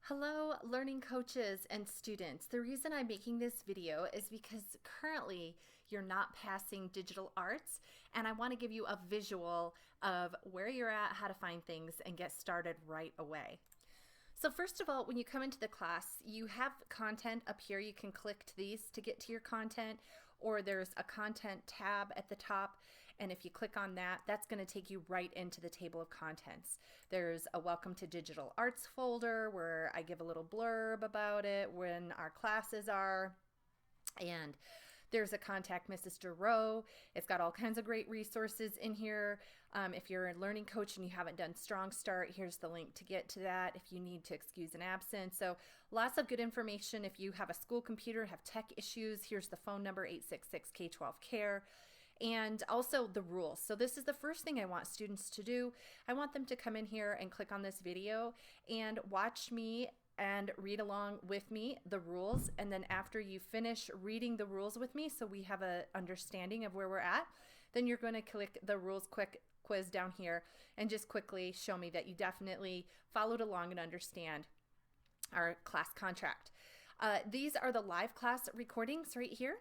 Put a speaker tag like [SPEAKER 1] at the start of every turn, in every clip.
[SPEAKER 1] Hello, learning coaches and students. The reason I'm making this video is because currently you're not passing digital arts, and I want to give you a visual of where you're at, how to find things, and get started right away. So first of all, when you come into the class, you have content up here. You can click to these to get to your content, or there's a content tab at the top. And if you click on that, that's going to take you right into the table of contents. There's a Welcome to Digital Arts folder where I give a little blurb about it, when our classes are, and there's a Contact Mrs. Rowe. It's got all kinds of great resources in here. If you're a learning coach and you haven't done Strong Start, here's the link to get to that if you need to excuse an absence. So lots of good information. If you have a school computer, have tech issues, here's the phone number, 866-K12-CARE. And also the rules. So this is the first thing I want students to do. I want them to come in here and click on this video and watch me and read along with me the rules. And then after you finish reading the rules with me, so we have an understanding of where we're at, then you're going to click the rules quick quiz down here and just quickly show me that you definitely followed along and understand our class contract. These are the live class recordings right here.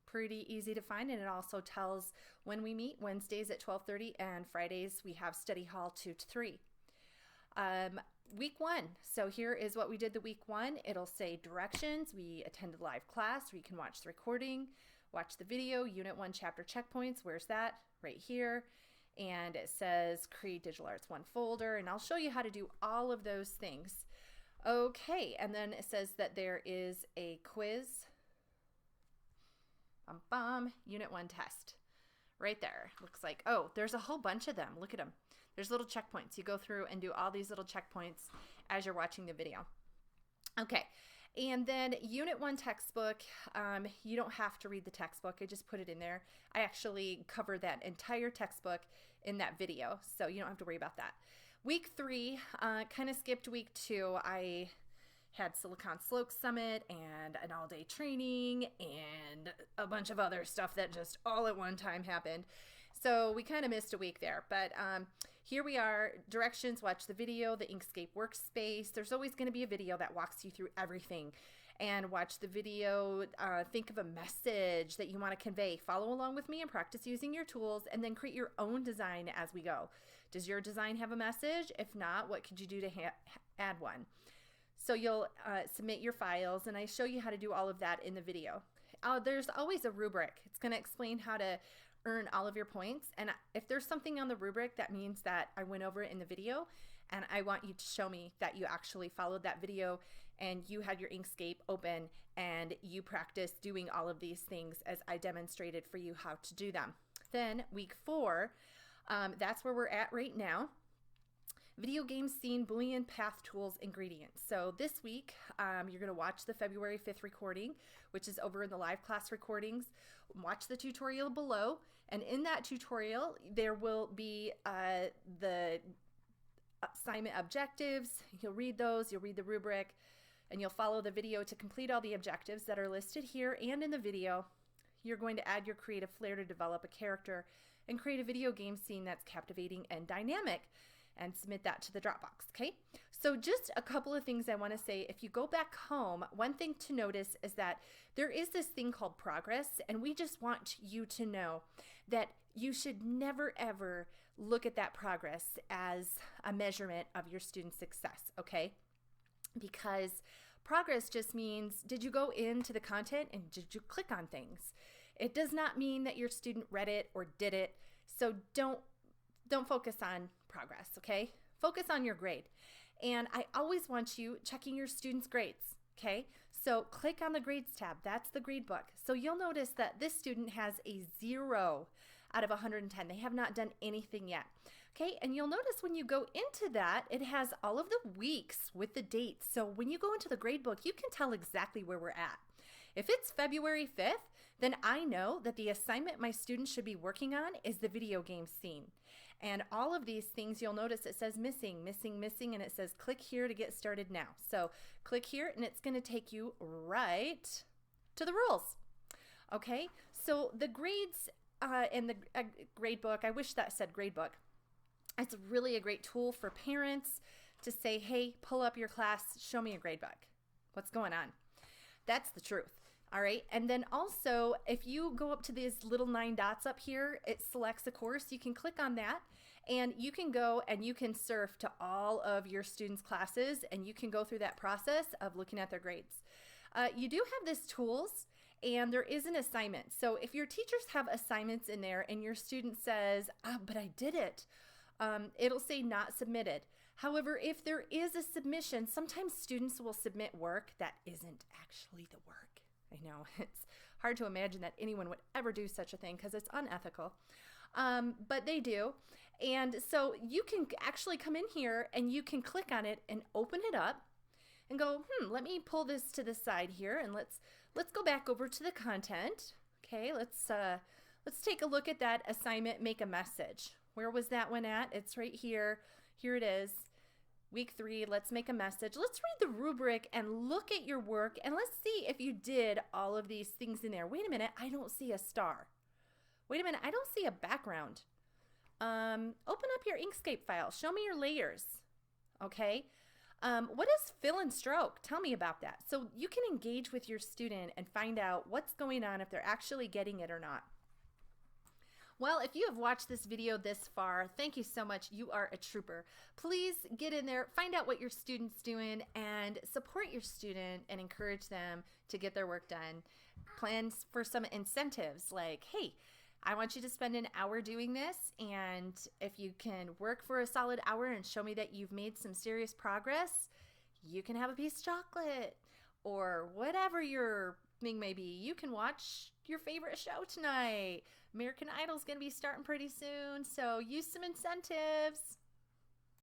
[SPEAKER 1] Pretty easy to find, and it also tells when we meet. Wednesdays at 12:30 and Fridays we have study hall 2 to 3. Week 1. So here is what we did the week 1. It'll say directions. We attended live class, or you can watch the recording, watch the video, unit 1 chapter checkpoints. Where's that? Right here. And it says create digital arts 1 folder, and I'll show you how to do all of those things. Okay, and then it says that there is a quiz. Unit 1 test. Right there. Looks like, oh, there's a whole bunch of them. Look at them. There's little checkpoints. You go through and do all these little checkpoints as you're watching the video. Okay, and then Unit 1 textbook, you don't have to read the textbook. I just put it in there. I actually cover that entire textbook in that video, so you don't have to worry about that. Week 3, kind of skipped week 2. I had Silicon Slopes Summit and an all-day training and a bunch of other stuff that just all at one time happened. So we kind of missed a week there, but here we are. Directions, watch the video, the Inkscape workspace. There's always going to be a video that walks you through everything. And watch the video, think of a message that you want to convey. Follow along with me and practice using your tools, and then create your own design as we go. Does your design have a message? If not, what could you do to add one? So you'll submit your files, and I show you how to do all of that in the video. There's always a rubric. It's going to explain how to earn all of your points. And if there's something on the rubric, that means that I went over it in the video, and I want you to show me that you actually followed that video and you had your Inkscape open and you practiced doing all of these things as I demonstrated for you how to do them. Then week 4, that's where we're at right now. Video game scene, Boolean, path tools, ingredients. So this week, you're going to watch the February 5th recording, which is over in the live class recordings. Watch the tutorial below, and in that tutorial, there will be the assignment objectives. You'll read those, you'll read the rubric, and you'll follow the video to complete all the objectives that are listed here and in the video. You're going to add your creative flair to develop a character and create a video game scene that's captivating and dynamic, and submit that to the Dropbox, okay? So just a couple of things I want to say. If you go back home, one thing to notice is that there is this thing called progress, and we just want you to know that you should never ever look at that progress as a measurement of your student success, okay? Because progress just means, did you go into the content and did you click on things? It does not mean that your student read it or did it, so don't focus on progress, okay? Focus on your grade. And I always want you checking your students' grades, okay? So click on the grades tab. That's the gradebook. So you'll notice that this student has a 0 out of 110. They have not done anything yet, okay? And you'll notice when you go into that, it has all of the weeks with the dates. So when you go into the gradebook, you can tell exactly where we're at. If it's February 5th, then I know that the assignment my students should be working on is the video game scene. And all of these things, you'll notice it says missing, missing, missing, and it says click here to get started now. So click here, and it's going to take you right to the rules. Okay, so the grades in the gradebook, I wish that said gradebook. It's really a great tool for parents to say, hey, pull up your class, show me a gradebook. What's going on? That's the truth. All right. And then also, if you go up to these little 9 dots up here, it selects a course. You can click on that and you can go and you can surf to all of your students' classes and you can go through that process of looking at their grades. You do have this tools and there is an assignment. So if your teachers have assignments in there and your student says, but I did it, it'll say not submitted. However, if there is a submission, sometimes students will submit work that isn't actually the work. I know it's hard to imagine that anyone would ever do such a thing because it's unethical, but they do. And so you can actually come in here and you can click on it and open it up and go, let me pull this to the side here and let's go back over to the content. Okay, let's take a look at that assignment, make a message. Where was that one at? It's right here. Here it is. Week 3, let's make a message. Let's read the rubric and look at your work and let's see if you did all of these things in there. Wait a minute, I don't see a star. Wait a minute, I don't see a background. Open up your Inkscape file. Show me your layers. Okay. What is fill and stroke? Tell me about that. So you can engage with your student and find out what's going on, if they're actually getting it or not. Well, if you have watched this video this far, thank you so much. You are a trooper. Please get in there, find out what your student's doing, and support your student and encourage them to get their work done. Plans for some incentives like, hey, I want you to spend an hour doing this, and if you can work for a solid hour and show me that you've made some serious progress, you can have a piece of chocolate or whatever your thing may be. You can watch your favorite show tonight. American Idol's going to be starting pretty soon, so use some incentives.